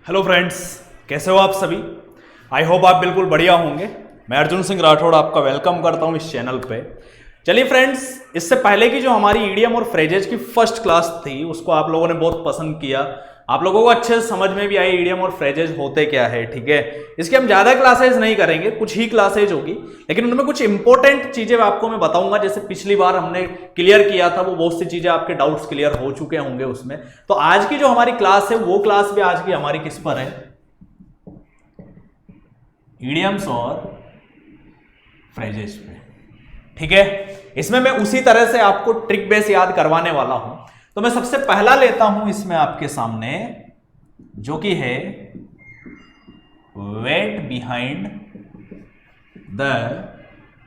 Hello friends, कैसे हो आप सभी। आई होप आप बिल्कुल बढ़िया होंगे। मैं अर्जुन सिंह राठौड़ आपका वेलकम करता हूं इस चैनल पे। चलिए फ्रेंड्स, इससे पहले की जो हमारी ईडीएम और फ्रेजेज की फर्स्ट क्लास थी उसको आप लोगों ने बहुत पसंद किया। आप लोगों को अच्छे से समझ में भी आई ईडीएम और फ्रेजेज होते क्या है। ठीक है, इसके हम ज्यादा क्लासेज नहीं करेंगे, कुछ ही क्लासेज होगी, लेकिन उनमें कुछ इंपॉर्टेंट चीजें आपको मैं बताऊंगा। जैसे पिछली बार हमने क्लियर किया था, वो बहुत सी चीजें आपके डाउट्स क्लियर हो चुके होंगे उसमें। तो आज की जो हमारी क्लास है वो क्लास भी आज की हमारी किस पर है, ईडियम्स और फ्रेजेस पे। ठीक है, इसमें मैं उसी तरह से आपको ट्रिक बेस याद करवाने वाला हूं। तो मैं सबसे पहला लेता हूं इसमें आपके सामने, जो कि है वेट बिहाइंड द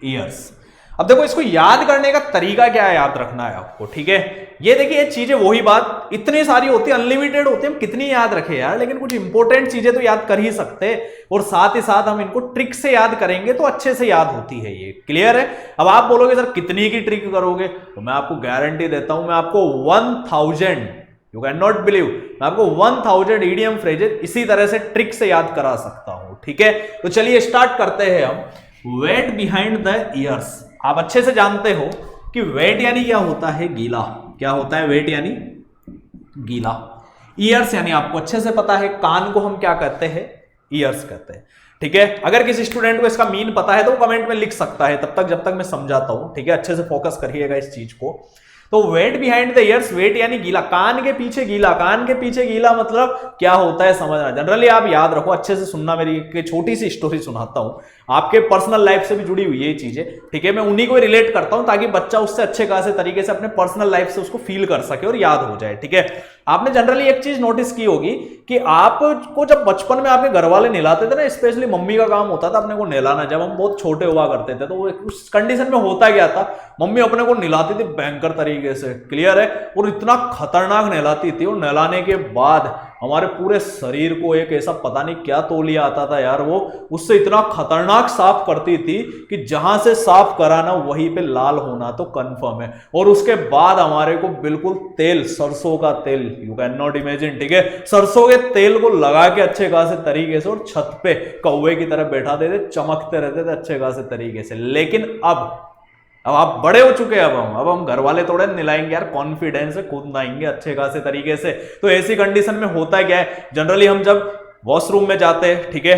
ईयर्स। अब देखो, इसको याद करने का तरीका क्या है, याद रखना है आपको। ठीक है, ये देखिए, ये चीजें वही बात, इतनी सारी होती है, अनलिमिटेड होती है, हम कितनी याद रखें यार, लेकिन कुछ इंपॉर्टेंट चीजें तो याद कर ही सकते हैं, और साथ ही साथ हम इनको ट्रिक से याद करेंगे तो अच्छे से याद होती है। ये क्लियर है। अब आप बोलोगे सर कितनी की ट्रिक करोगे, तो मैं आपको गारंटी देता हूं, मैं आपको 1000, यू कैन नॉट बिलीव, मैं आपको 1000 ईडीएम फ्रेजेस इसी तरह से ट्रिक से याद करा सकता हूं। ठीक है, तो चलिए स्टार्ट करते हैं हम। वेट बिहाइंड द ईयर्स, आप अच्छे से जानते हो कि वेट यानी क्या होता है, गीला। क्या होता है वेट यानी गीला। ईयर्स यानी आपको अच्छे से पता है, कान को हम क्या कहते हैं, ईयर्स कहते हैं। ठीक है, अगर किसी स्टूडेंट को इसका मीन पता है तो वो कमेंट में लिख सकता है, तब तक जब तक मैं समझाता हूं। ठीक है, अच्छे से फोकस करिएगा इस चीज को। तो wet behind the ears, wet यानी गीला, कान के पीछे गीला। कान के पीछे गीला मतलब क्या होता है समझना। जनरली आप याद रखो, अच्छे से सुनना, मेरी एक छोटी सी स्टोरी सुनाता हूं, आपके पर्सनल लाइफ से भी जुड़ी हुई है ये चीजें। ठीक है, मैं उन्हीं को रिलेट करता हूं ताकि बच्चा उससे अच्छे खासे तरीके से अपने पर्सनल लाइफ से उसको फील कर सके और याद हो जाए। ठीक है, आपने जनरली एक चीज नोटिस की होगी कि आपको जब बचपन में आपके घर वाले नहलाते थे ना, स्पेशली मम्मी का काम होता था अपने को नहलाना। जब हम बहुत छोटे हुआ करते थे तो उस कंडीशन में होता क्या था, मम्मी अपने को नहलाती थी भयंकर तरीके से। क्लियर है, और इतना खतरनाक नहलाती थी, और नहलाने के बाद हमारे पूरे शरीर को एक ऐसा पता नहीं क्या तौलिया आता था यार, वो उससे इतना खतरनाक साफ करती थी कि जहां से साफ कराना वहीं पे लाल होना तो कंफर्म है। और उसके बाद हमारे को बिल्कुल तेल, सरसों का तेल, यू कैन नॉट इमेजिन। ठीक है, सरसों के तेल को लगा के अच्छे खासे तरीके से और छत पे कौवे की तरह बैठा देते, चमकते रहते थे अच्छे खासे तरीके से। लेकिन अब आप बड़े हो चुके हैं, अब हम घर वाले थोड़े निलाएंगे यार, कॉन्फिडेंस से खुद नहाएंगे अच्छे खासे तरीके से। तो ऐसी कंडीशन में होता क्या है, जनरली हम जब वॉशरूम में जाते हैं, ठीक है,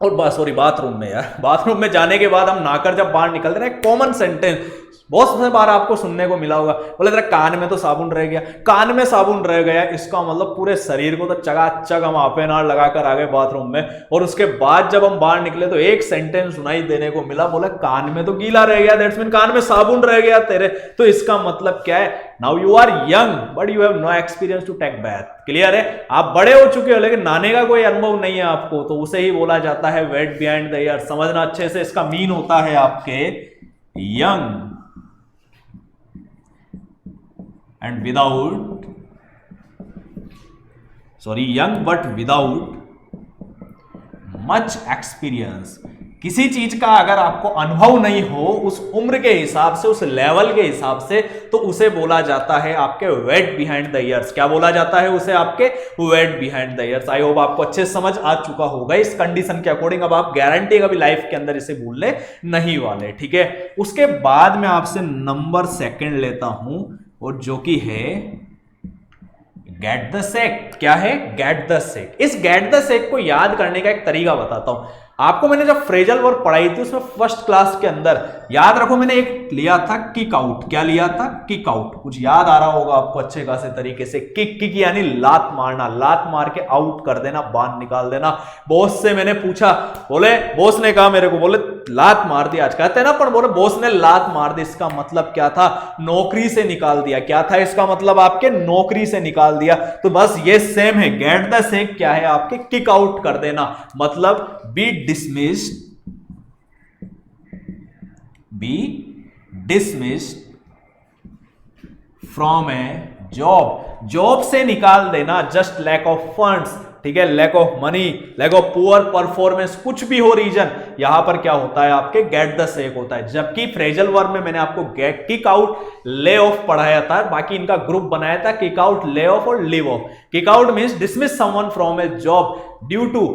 और सॉरी बाथरूम में यार, बाथरूम में जाने के बाद हम नहाकर जब बाहर निकलते हैं, कॉमन सेंटेंस बहुत से बार आपको सुनने को मिला होगा, बोले तेरा कान में तो साबुन रह गया। कान में साबुन रह गया, इसका मतलब पूरे शरीर को तो चकाचक हम आपे नार लगाकर आ गए बाथरूम में, और उसके बाद जब हम बाहर निकले तो एक सेंटेंस सुनाई देने को मिला, बोले कान में तो गीला रह गया, दैट्स मीन कान में साबुन रह गया तेरे। तो इसका मतलब क्या है, now you are young but you have no experience to take bath. Clear है, आप बड़े हो चुके हो लेकिन नहाने का कोई अनुभव नहीं है आपको, तो उसे ही बोला जाता है वेट बिहाइंड द ईयर्स। समझना अच्छे से, इसका मीन होता है आपके young and without, young but without much experience। किसी चीज का अगर आपको अनुभव नहीं हो उस उम्र के हिसाब से, उस लेवल के हिसाब से, तो उसे बोला जाता है आपके वेट बिहाइंड द ईयर्स। क्या बोला जाता है उसे, आपके wet behind the ears. I hope आपको अच्छे से समझ आ चुका होगा इस कंडीशन के अकॉर्डिंग। अब आप गारंटी कभी लाइफ के अंदर इसे भूलने नहीं वाले। ठीक है, उसके बाद मैं आपसे नंबर सेकंड लेता हूं, और जो कि है गेट द सेक। क्या है, गेट द सेक। इस गेट द सेक को याद करने का एक तरीका बताता हूं आपको। मैंने जब फ्रेजल वर्ब पढ़ाई थी उसमें फर्स्ट क्लास के अंदर, याद रखो, मैंने एक लिया था किक आउट। क्या लिया था, किक आउट। कुछ याद आ रहा होगा आपको अच्छे खासे तरीके से। किक यानी लात मारना, लात मार के आउट कर देना, बाहर निकाल देना। बॉस से मैंने पूछा, बोले बॉस ने कहा मेरे को, बोले लात मार दी आज, कहते हैं ना, पर बोले बॉस ने लात मार दी, इसका मतलब क्या था, नौकरी से निकाल दिया। क्या था इसका मतलब, आपके नौकरी से निकाल दिया। तो बस ये सेम है, गेट द सेक क्या है, आपके किक आउट कर देना, मतलब be dismissed, from a job। Job से निकाल देना, जस्ट लैक ऑफ फंड्स। ठीक है, lack of money, lack of poor performance, कुछ भी हो रीजन, यहां पर क्या होता है आपके गेट द सेक होता है। जबकि फ्रेजल वर्ब में मैंने आपको get, kick out, lay off पढ़ाया था, बाकी इनका ग्रुप बनाया था किक आउट, ले ऑफ और leave off. Kick out means dismiss someone from a job due to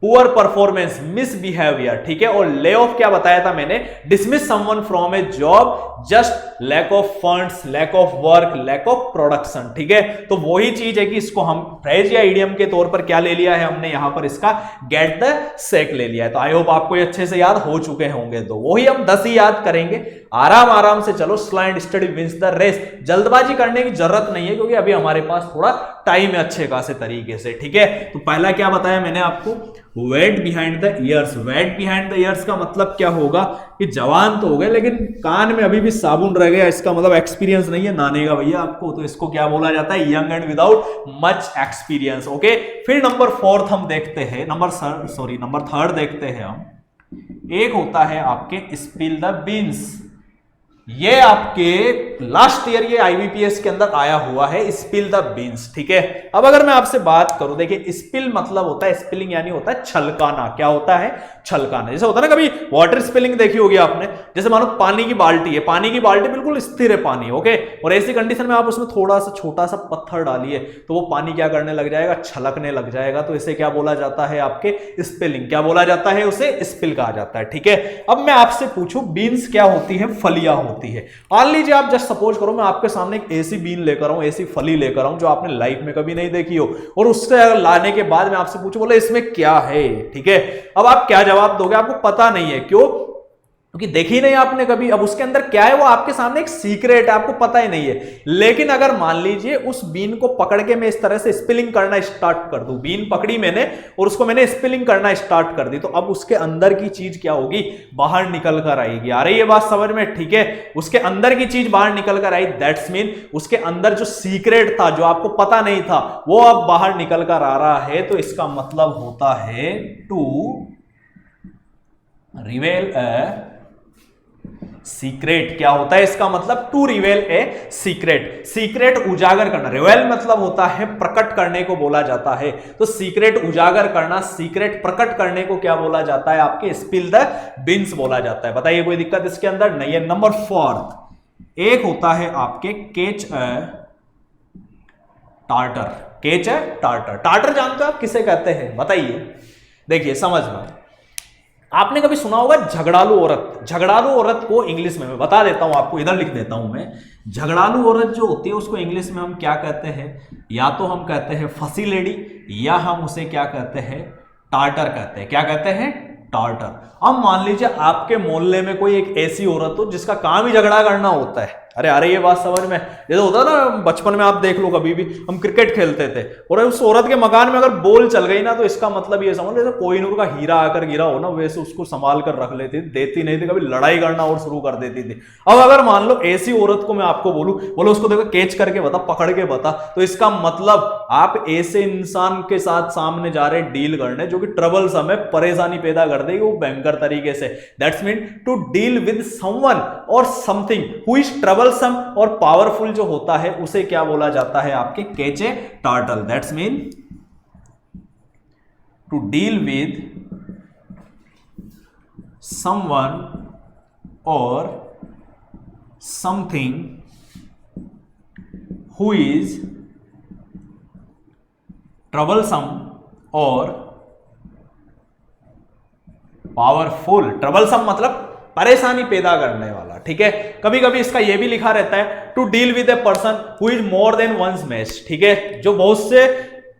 poor performance, misbehaviour, ठीक है। और ले ऑफ क्या बताया था मैंने, dismiss someone from a job just lack of funds, lack of work, lack of production, ठीक है। तो वही चीज है कि इसको हम फ्रेज या इडियम के तौर पर क्या ले लिया है हमने, यहां पर इसका गेट द सेक ले लिया है। तो आई होप आपको ये अच्छे से याद हो चुके होंगे। तो वही हम 10 ही याद करेंगे, आराम आराम से चलो, slide study wins the race. जल्दबाजी करने की जरूरत नहीं है क्योंकि अभी हमारे पास थोड़ा टाइम है अच्छे खासे तरीके से, ठीक है। तो पहला क्या बताया मैंने आपको, wet behind the ears. Wet behind the ears का मतलब क्या होगा कि जवान तो हो गए लेकिन कान में अभी भी साबुन रह गया, इसका मतलब एक्सपीरियंस नहीं है नाने का भैया आपको, तो इसको क्या बोला जाता है, young and without much experience, okay. फिर नंबर 4 हम देखते हैं, नंबर 3 देखते हैं हम। एक होता है आपके स्पिल द बीन्स। ये आपके लास्ट ईयर ये आईबीपीएस के अंदर आया हुआ है, स्पिल द बीन्स, ठीक है। अब अगर मैं आपसे बात करूं, देखिए स्पिल मतलब होता है, स्पिलिंग यानी होता है छलकाना। क्या होता है, छलकाना। जैसे होता है ना, कभी वाटर स्पिलिंग देखी होगी आपने, जैसे मानो पानी की बाल्टी है, पानी की बाल्टी बिल्कुल स्थिर है पानी, ओके, और ऐसी कंडीशन में आप उसमें थोड़ा सा छोटा सा पत्थर डालिए तो वो पानी क्या करने लग जाएगा, छलकने लग जाएगा। तो इसे क्या बोला जाता है, आपके स्पिलिंग। क्या बोला जाता है, उसे स्पिल कहा जाता है, ठीक है। अब मैं आपसे पूछूं, बीन्स क्या होती है, फलियां होती है। मान लीजिए आप जस्ट सपोज करो मैं आपके सामने एक ऐसी बीन लेकर आऊं, ऐसी फली लेकर आऊं जो आपने लाइफ में कभी नहीं देखी हो, और उससे अगर लाने के बाद मैं आपसे पूछूं, बोले इसमें क्या है, ठीक है। अब आप क्या जवाब दोगे, आपको पता नहीं है, क्यों, क्योंकि देखी नहीं आपने कभी। अब उसके अंदर क्या है, वो आपके सामने एक सीक्रेट है, आपको पता ही नहीं है। लेकिन अगर मान लीजिए उस बीन को पकड़ के मैं इस तरह से स्पिलिंग करना स्टार्ट कर दूं, बीन पकड़ी मैंने और उसको मैंने स्पिलिंग करना स्टार्ट कर दी, तो अब उसके अंदर की चीज क्या होगी, बाहर निकल कर आएगी। आ रही है बात समझ में, ठीक है। उसके अंदर की चीज बाहर निकल कर आई, दैट्स मीन उसके अंदर जो सीक्रेट था, जो आपको पता नहीं था, वो अब बाहर निकल कर आ रहा है। तो इसका मतलब होता है टू रिवेल ए सीक्रेट। क्या होता है इसका मतलब, to reveal a secret. Secret उजागर करना, रिवेल मतलब होता है प्रकट करने को बोला जाता है। तो सीक्रेट उजागर करना, सीक्रेट प्रकट करने को क्या बोला जाता है, आपके स्पिल द बीन्स बोला जाता है। बताइए कोई दिक्कत इसके अंदर नहीं है। नंबर 4 एक होता है आपके केच ए टार्टर। केच ए टार्टर। टार्टर जानते हो आप किसे कहते हैं, बताइए। देखिए समझ में, आपने कभी सुना होगा झगड़ालू औरत। झगड़ालू औरत को इंग्लिश में मैं बता देता हूं आपको, इधर लिख देता हूं मैं। झगड़ालू औरत जो होती है उसको इंग्लिश में हम क्या कहते हैं, या तो हम कहते हैं फसी लेडी, या हम उसे क्या कहते हैं, टार्टर कहते हैं। क्या कहते हैं, टार्टर। अब मान लीजिए आपके मोहल्ले में कोई एक ऐसी औरत हो जिसका काम ही झगड़ा करना होता है। अरे ये बात समझ में, जैसे होता ना बचपन में, आप देख लो कभी भी हम क्रिकेट खेलते थे और उस औरत के मकान में अगर बॉल चल गई ना, तो इसका मतलब ये समझ लो कोहिनूर का हीरा आकर गिरा हो ना, वैसे उसको संभाल कर रख लेती, देती नहीं थी, कभी लड़ाई करना और शुरू कर देती थी। अब अगर मान लो ऐसी औरत को मैं आपको बोलो उसको देखो कैच करके बता, पकड़ के बता, तो इसका मतलब आप ऐसे इंसान के साथ सामने जा रहे डील करने जो कि ट्रबल समय परेशानी पैदा कर देगी वो भयंकर तरीके से। That's mean to deal with someone और समथिंग हु इज ट्रबल और पावरफुल जो होता है उसे क्या बोला जाता है, आपके catch a tartar. That's mean to deal with someone और समथिंग हु इज ट्रबलसम और पावरफुल। ट्रबलसम मतलब परेशानी पैदा करने वाला, ठीक है। कभी कभी इसका यह भी लिखा रहता है to deal with a person who is more than one's match, ठीक है, जो बहुत से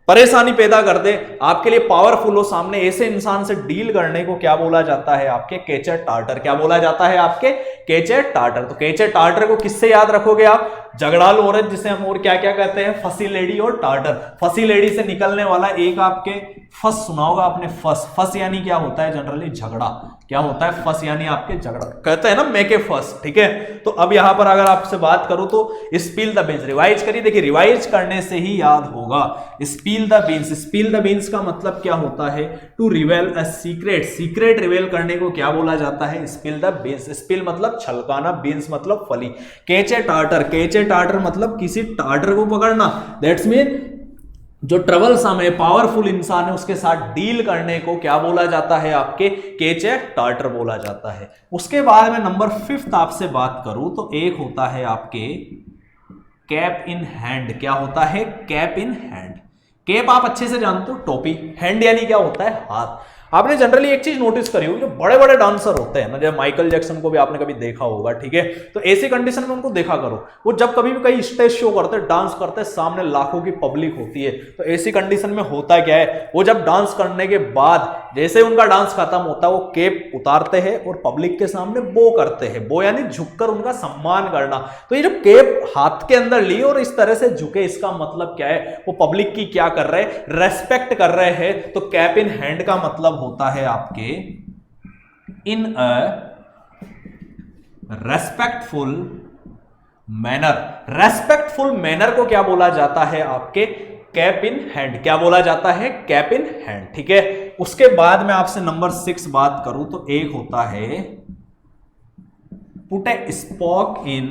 परेशानी पैदा कर दे, आपके लिए पावरफुल हो सामने, ऐसे इंसान से डील करने को क्या बोला जाता है, आपके कैच ए टार्टर। क्या बोला जाता है, आपके कैच ए टार्टर। तो कैच ए टार्टर को किससे याद रखोगे आप, झगड़ालू औरत जिसे हम और क्या क्या कहते हैं, फसी लेडी और टार्टर। फसी लेडी से निकलने वाला एक आपके फस सुना होगा आपने, फस। फस यानी क्या होता है, जनरली झगड़ा। क्या होता है, फस यानी आपके झगड़ा, कहते हैं ना मेक ए फस, ठीक है। तो अब यहां पर अगर आपसे बात करूं तो स्पिल द बीन्स, रिवाइज करिए। देखिए रिवाइज करने से ही याद होगा। Spill the beans, spill the beans का मतलब क्या होता है, to reveal a secret. Secret reveal करने को क्या बोला जाता है, स्पिल द बीन्स। स्पिल मतलब छलकाना, बीन्स मतलब फली। Catch a tartar, catch a tartar मतलब किसी टार्टर को पकड़ना। दैट्स मीन जो ट्रबल सम है, पावरफुल इंसान है, उसके साथ डील करने को क्या बोला जाता है आपके, केच टार्टर बोला जाता है। उसके बाद में नंबर 5 आपसे बात करूं तो एक होता है आपके कैप इन हैंड। क्या होता है, कैप इन हैंड। कैप आप अच्छे से जानते हो, टोपी। हैंड यानी क्या होता है, हाथ। आपने जनरली एक चीज नोटिस करी होगी, जो बड़े बड़े डांसर होते हैं ना, जैसे माइकल जैक्सन को भी आपने कभी देखा होगा, ठीक है, तो ऐसी कंडीशन में उनको देखा करो, वो जब कभी भी कहीं स्टेज शो करते हैं, डांस करते हैं, सामने लाखों की पब्लिक होती है, तो ऐसी कंडीशन में होता क्या है, वो जब डांस करने के बाद जैसे उनका डांस खत्म होता है, वो केप उतारते हैं और पब्लिक के सामने बो करते हैं। बो यानी झुककर उनका सम्मान करना। तो ये जो केप हाथ के अंदर ली और इस तरह से झुके, इसका मतलब क्या है, वो पब्लिक की क्या कर रहे हैं, रेस्पेक्ट कर रहे हैं। तो कैप इन हैंड का मतलब होता है आपके इन a respectful manner. Respectful manner को क्या बोला जाता है आपके, कैप इन हैंड। क्या बोला जाता है, कैप इन हैंड, ठीक है। उसके बाद में आपसे नंबर 6 बात करूं तो एक होता है put a spoke in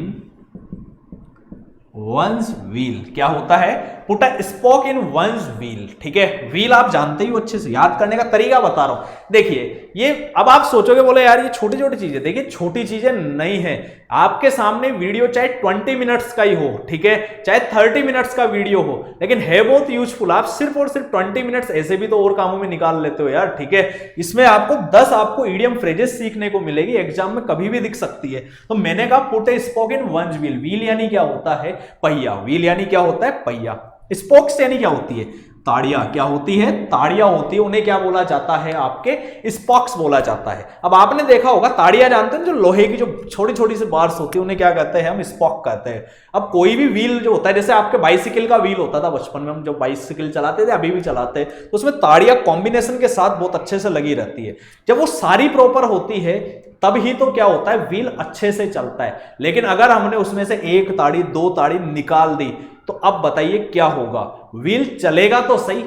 one's wheel. क्या होता है, put a spoke in one's wheel, ठीक है। व्हील आप जानते ही हो अच्छे से, याद करने का तरीका बता रहा हूं। देखिए ये अब आप सोचोगे, बोले यार ये छोटी छोटी चीजें, देखिए छोटी चीजें नहीं है। आपके सामने वीडियो चाहे 20 मिनट्स का ही हो, ठीक है, चाहे 30 मिनट्स का वीडियो हो, लेकिन है बहुत यूजफुल। आप सिर्फ और सिर्फ 20 मिनट्स ऐसे भी तो और कामों में निकाल लेते हो यार, ठीक है। इसमें आपको 10 आपको इडियम फ्रेजेस सीखने को मिलेगी, एग्जाम में कभी भी दिख सकती है। तो मैंने कहा put a spoke in one's wheel. Wheel यानी क्या होता है, पहिया। व्हील यानी क्या होता है, पहिया। स्पोक्स यानी क्या होती है, ताड़ियां। क्या होती है, ताड़ियां होती है, उन्हें क्या बोला जाता है, आपके स्पॉक्स बोला जाता है। अब आपने देखा होगा, ताड़ियां जानते हैं, जो लोहे की जो छोटी छोटी सी बार्स होती है, उन्हें क्या कहते हैं, हम स्पॉक कहते हैं। अब कोई भी व्हील जो होता है, जैसे आपके बाइसिकल का व्हील होता था बचपन में, हम जब बाइसिकल चलाते थे, अभी भी चलाते हैं, तो उसमें ताड़ियां कॉम्बिनेशन के साथ बहुत अच्छे से लगी रहती है। जब वो सारी प्रॉपर होती है तब ही तो क्या होता है, व्हील अच्छे से चलता है। लेकिन अगर हमने उसमें से एक ताड़ी, दो ताड़ी निकाल दी, तो अब बताइए क्या होगा, व्हील चलेगा तो सही,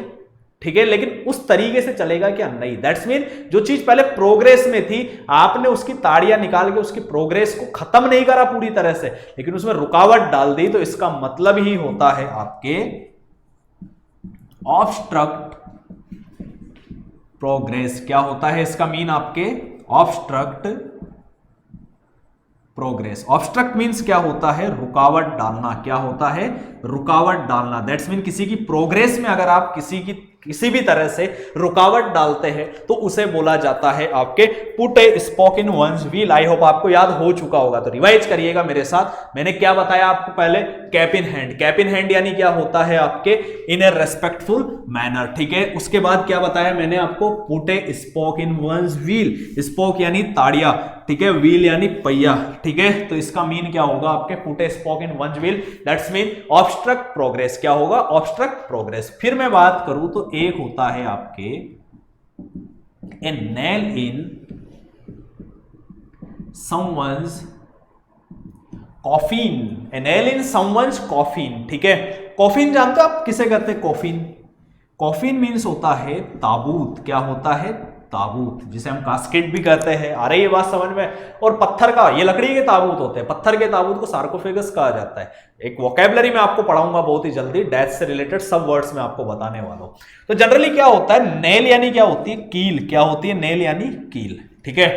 ठीक है, लेकिन उस तरीके से चलेगा क्या, नहीं। दैट्स मीन जो चीज पहले प्रोग्रेस में थी, आपने उसकी ताड़ियां निकाल के उसकी प्रोग्रेस को खत्म नहीं करा पूरी तरह से, लेकिन उसमें रुकावट डाल दी, तो इसका मतलब ही होता है आपके ऑब्स्ट्रक्ट प्रोग्रेस। क्या होता है इसका मीन, आपके ऑब्स्ट्रक्ट प्रोग्रेस। ऑब्स्ट्रक्ट मींस क्या होता है, रुकावट डालना। क्या होता है, रुकावट डालना। दैट्स मीन किसी की प्रोग्रेस में अगर आप किसी भी तरह से रुकावट डालते हैं, तो उसे बोला जाता है आपके put a spoke in one's wheel. I hope आपको याद हो चुका होगा, तो रिवाइज करिएगा मेरे साथ। मैंने क्या बताया आपको पहले, cap in hand. Cap in hand यानी क्या होता है, आपके इन ए रेस्पेक्टफुल मैनर, ठीक है। उसके बाद क्या बताया मैंने आपको, put a spoke in one's wheel. Spoke यानी ताड़िया, ठीक है, व्हील यानी पहिया, ठीक है। तो इसका मीन क्या होगा, आपके put a spoke in one's wheel, that's mean obstruct progress. क्या होगा, ऑब्स्ट्रक्ट प्रोग्रेस। फिर मैं बात करूं तो एक होता है आपके ए नेल इन समवंस कॉफिन। ए नेल इन समवंस कॉफिन, ठीक है। कॉफिन जानते हो आप किसे कहते हैं, कॉफिन। कॉफिन मीन्स होता है ताबूत। क्या होता है, ताबूत, जिसे हम कास्केट भी कहते हैं। आ रही है बात समझ में। और पत्थर का, ये लकड़ी के ताबूत होते हैं, पत्थर के ताबूत को सार्कोफेगस कहा जाता है। एक वोकैबुलरी में आपको पढ़ाऊंगा बहुत ही जल्दी, डेथ से रिलेटेड सब वर्ड्स में आपको बताने वाला हूं। तो जनरली क्या होता है, नेल यानी क्या होती है, कील। क्या होती है, नेल यानी कील, ठीक है।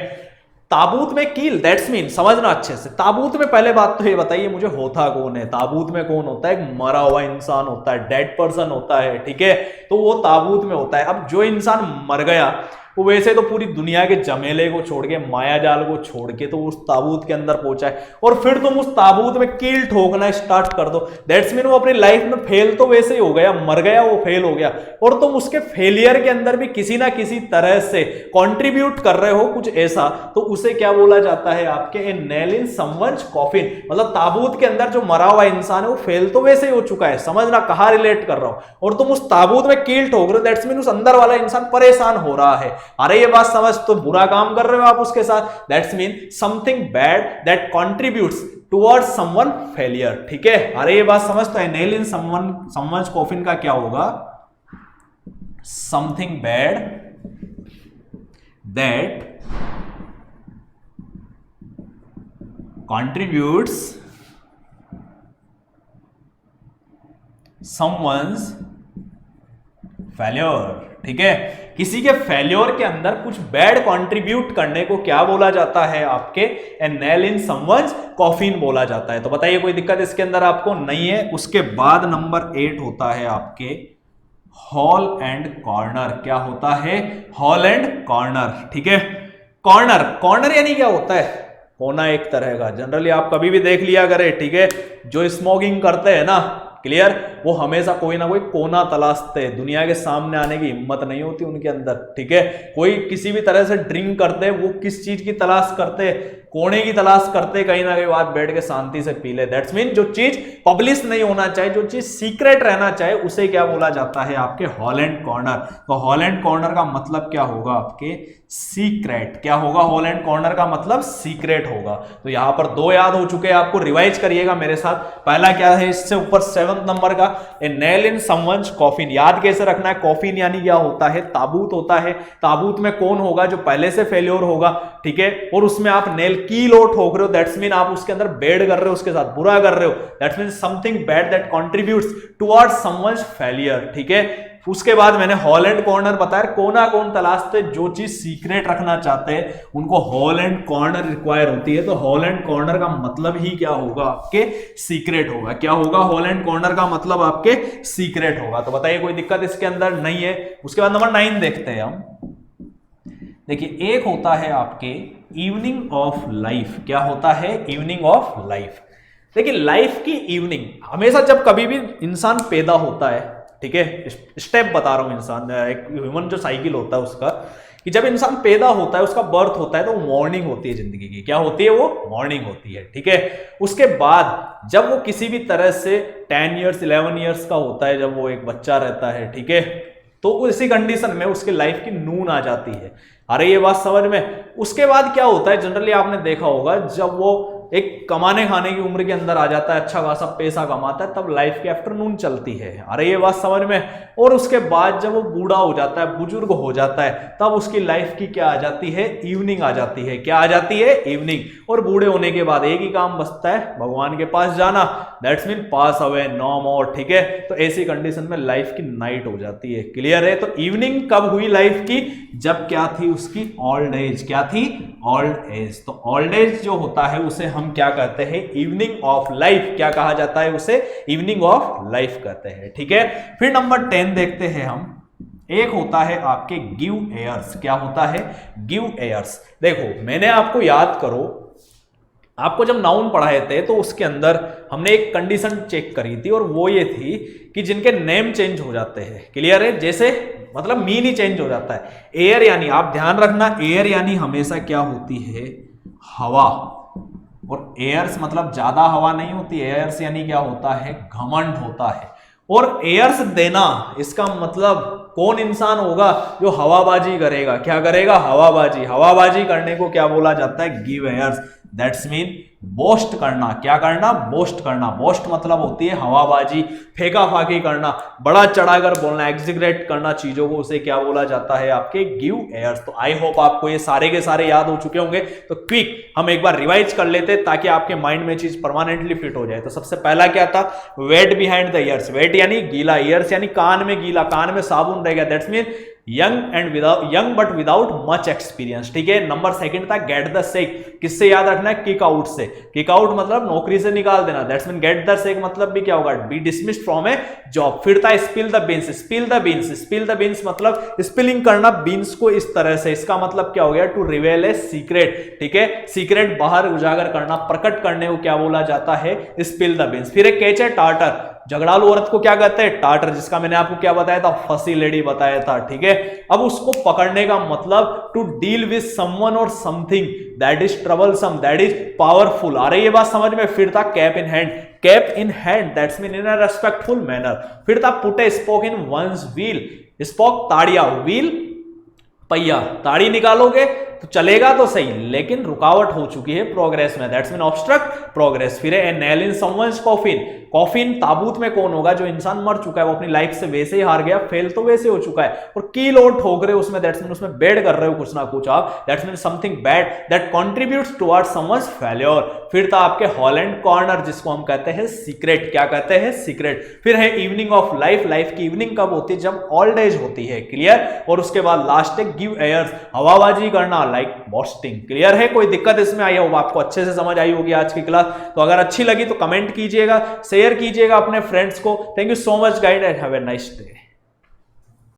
ताबूत में कील, दैट्स मीन, समझना अच्छे से। ताबूत में पहले बात तो ये बताइए मुझे, होता कौन है ताबूत में, कौन होता है, एक मरा हुआ इंसान होता है, डेड पर्सन होता है, ठीक है। तो वो ताबूत में होता है। अब जो इंसान मर गया, वो वैसे तो पूरी दुनिया के झमेले को छोड़ के, माया जाल को छोड़ के, तो उस ताबूत के अंदर पहुंचा है, और फिर तुम उस ताबूत में कील ठोकना स्टार्ट कर दो। दैट्स मीन वो अपनी लाइफ में फेल तो वैसे ही हो गया, मर गया, वो फेल हो गया, और तुम उसके फेलियर के अंदर भी किसी ना किसी तरह से कंट्रीब्यूट कर रहे हो कुछ ऐसा, तो उसे क्या बोला जाता है, आपके ए नेल इन समवंस कॉफिन। मतलब ताबूत के अंदर जो मरा हुआ इंसान है, वो फेल तो वैसे ही हो चुका है, समझना कहां रिलेट कर रहा हूं, और तुम उस ताबूत में कील ठोक रहे हो। दैट्स मीन उस अंदर वाला इंसान परेशान हो रहा है। अरे ये बात समझ, तो बुरा काम कर रहे हो आप उसके साथ। That's mean something bad that contributes towards someone failure, ठीक है। अरे ये बात समझ। तो नेल इन समवंस कॉफिन का क्या होगा, something bad that contributes someone's failure. ठीक है, किसी के फेल्योर के अंदर कुछ बैड कंट्रीब्यूट करने को क्या बोला जाता है आपके, ए नेल इन समवन्स कॉफिन बोला जाता है। तो बताइए कोई दिक्कत इसके अंदर आपको नहीं है। उसके बाद नंबर 8 होता है आपके हॉल एंड कॉर्नर। क्या होता है, हॉल एंड कॉर्नर। ठीक है, कॉर्नर, कॉर्नर यानी क्या होता है, कोना एक तरह का। जनरली आप कभी भी देख लिया करें, ठीक है, जो स्मोकिंग करते हैं ना, क्लियर, वो हमेशा कोई ना कोई कोना तलाशते हैं, दुनिया के सामने आने की हिम्मत नहीं होती उनके अंदर। ठीक है, कोई किसी भी तरह से ड्रिंक करते हैं, वो किस चीज की तलाश करते हैं, कोने की तलाश करते, कहीं ना कहीं बात बैठ के शांति से पी ले। दैट्स मीन जो चीज पब्लिश नहीं होना चाहिए, जो चीज सीक्रेट रहना चाहिए, उसे क्या बोला जाता है आपके हॉल एंड कॉर्नर। तो हॉल एंड कॉर्नर का मतलब क्या होगा आपके, सीक्रेट। क्या होगा, हॉल एंड कॉर्नर का मतलब सीक्रेट होगा। तो यहां पर 2 याद हो चुके हैं आपको, रिवाइज करिएगा मेरे साथ। पहला क्या है, इससे ऊपर 7 नंबर का, ए नेल इन समवन्स कॉफिन। याद कैसे रखना है, कॉफिन यानी क्या होता है, ताबूत होता है। ताबूत में कौन होगा, जो पहले से फेल्योर होगा। ठीक है, और उसमें आप नेल की लो ठोक रहे हो, दैट्स मीन आप उसके अंदर बैड कर रहे हो, उसके साथ बुरा कर रहे हो। That's mean something bad that contributes towards someone's failure. ठीक है, उसके बाद मैंने हॉल एंड कॉर्नर बताया, कोना कौन तलाशते, जो चीज सीक्रेट रखना चाहते हैं उनको हॉल एंड कॉर्नर रिक्वायर होती है। तो हॉल एंड कॉर्नर का मतलब ही क्या होगा आपके, सीक्रेट होगा। क्या होगा, हॉल एंड कॉर्नर का मतलब आपके सीक्रेट होगा। तो बताइए कोई दिक्कत इसके अंदर नहीं है। उसके बाद नंबर 9 देखते हैं हम। देखिए, एक होता है आपके इवनिंग ऑफ लाइफ। क्या होता है, इवनिंग ऑफ लाइफ। देखिए, लाइफ की इवनिंग हमेशा, जब कभी भी इंसान पैदा होता है, ठीक है, स्टेप बता रहा हूं, इंसान एक ह्यूमन जो साइकिल होता है उसका, कि जब इंसान पैदा होता है, उसका बर्थ होता है, तो मॉर्निंग होती है जिंदगी की। क्या होती है, वो मॉर्निंग होती है। ठीक है, उसके बाद जब वो किसी भी तरह से 10 ईयर्स 11 ईयर्स का होता है, जब वो एक बच्चा रहता है, ठीक है, तो उसी कंडीशन में उसके लाइफ की नून आ जाती है। अरे ये बात समझ में। उसके बाद क्या होता है, जनरली आपने देखा होगा, जब वो एक कमाने खाने की उम्र के अंदर आ जाता है, अच्छा खासा पैसा कमाता है, तब लाइफ की आफ्टरनून चलती है। अरे ये बात समझ में। और उसके बाद जब वो बूढ़ा हो जाता है, बुजुर्ग हो जाता है, तब उसकी लाइफ की क्या आ जाती है, इवनिंग आ जाती है। क्या आ जाती है, इवनिंग। और बूढ़े होने के बाद एक ही काम बचता है, भगवान के पास जाना। That's mean pass away, no more. ठीक है, तो ऐसी कंडीशन में लाइफ की नाइट हो जाती है। क्लियर है। तो इवनिंग कब हुई लाइफ की, जब क्या थी उसकी, ओल्ड एज। क्या थी, ओल्ड एज। तो ओल्ड एज जो होता है उसे हम क्या कहते हैं, इवनिंग ऑफ लाइफ। क्या कहा जाता है उसे, इवनिंग ऑफ लाइफ कहते हैं। ठीक है, फिर नंबर 10 देखते हैं हम। एक होता है आपके गिव एयर्स। क्या होता है, गिव एयर्स। देखो, मैंने आपको याद करो, आपको जब नाउन पढ़ाए थे तो उसके अंदर हमने एक कंडीशन चेक करी थी, और वो ये थी कि जिनके नेम चेंज हो जाते हैं। क्लियर है, जैसे मतलब मीन ही चेंज हो जाता है। एयर यानी, आप ध्यान रखना, एयर यानी हमेशा क्या होती है, हवा। और एयर्स मतलब ज्यादा हवा नहीं होती। एयर्स यानी क्या होता है, घमंड होता है। और एयर्स देना, इसका मतलब कौन इंसान होगा जो हवाबाजी करेगा। क्या करेगा, हवाबाजी। हवाबाजी करने को क्या बोला जाता है, give airs. That's mean boast करना। क्या करना, बोस्ट करना। बोस्ट मतलब होती है हवाबाजी, फेंका फाकी करना, बड़ा चढ़ाकर बोलना, एग्जिग्रेट करना चीजों को, उसे क्या बोला जाता है, आपके गिव एयर्स। तो आई होप आपको ये सारे के सारे याद हो चुके होंगे। तो क्विक हम एक बार रिवाइज कर लेते ताकि आपके माइंड में चीज परमानेंटली फिट हो जाए। तो सबसे पहला क्या था, wet behind the ears. Wet यानी गीला, ईयर्स यानी कान में गीला, कान में साबुन रहेगा। That's mean young but without much experience. ठीक है, नंबर 2 था गेट द सेक। किससे याद रखना है, किक आउट से। किक आउट मतलब नौकरी से निकाल देना। That's mean get the sake मतलब भी क्या होगा, B dismissed from a job. फिर था spill the beans. Spill the beans, spill the beans मतलब स्पिलिंग करना बीन्स को इस तरह से। इसका मतलब क्या हो गया, टू रिवेल ए सीक्रेट। ठीक है, सीक्रेट बाहर उजागर करना, प्रकट करने को क्या बोला जाता है, स्पिल द बीन्स। फिर एक कैच है टाटर। झगड़ालू औरत को क्या कहते हैं, टाटर, जिसका मैंने आपको क्या बताया था, फसी लेडी बताया था। ठीक है, अब उसको पकड़ने का मतलब टू डील विद समवन और something that is troublesome, that is powerful. आ रही है बात समझ में। फिर था cap in hand. Cap in hand that's mean in a respectful manner. फिर था put a spoke in one's wheel. Spoke ताड़िया, व्हील पहिया। ताड़ी निकालोगे तो चलेगा तो सही, लेकिन रुकावट हो चुकी है प्रोग्रेस में। That's mean obstruct progress. फिर a nail in someone's coffin. Coffin ताबूत में कौन होगा? जो इंसान मर चुका है, वो अपनी लाइफ से वैसे ही हार गया, फेल तो वैसे हो चुका है, और कील और ठोक रहे हो उसमें, दैट्स मीन उसमें बेड कर रहे हो कुछ ना कुछ आप, that's mean something bad that contributes towards someone's failure. फिर था आपके हॉलैंड कॉर्नर, जिसको हम कहते हैं सीक्रेट। क्या कहते हैं? सीक्रेट। फिर है इवनिंग ऑफ लाइफ, लाइफ की इवनिंग कब होती है? जब ओल्ड एज होती है, क्लियर। और उसके बाद लास्ट है गिव एयर्स, हवाबाजी करना, लाइक बॉस्टिंग। क्लियर है? कोई दिक्कत इसमें आई हो? आपको अच्छे से समझ आई होगी आज की क्लास। तो अगर अच्छी लगी तो कमेंट कीजिएगा, शेयर कीजिएगा अपने फ्रेंड्स को। Thank you so much guide and have a nice day.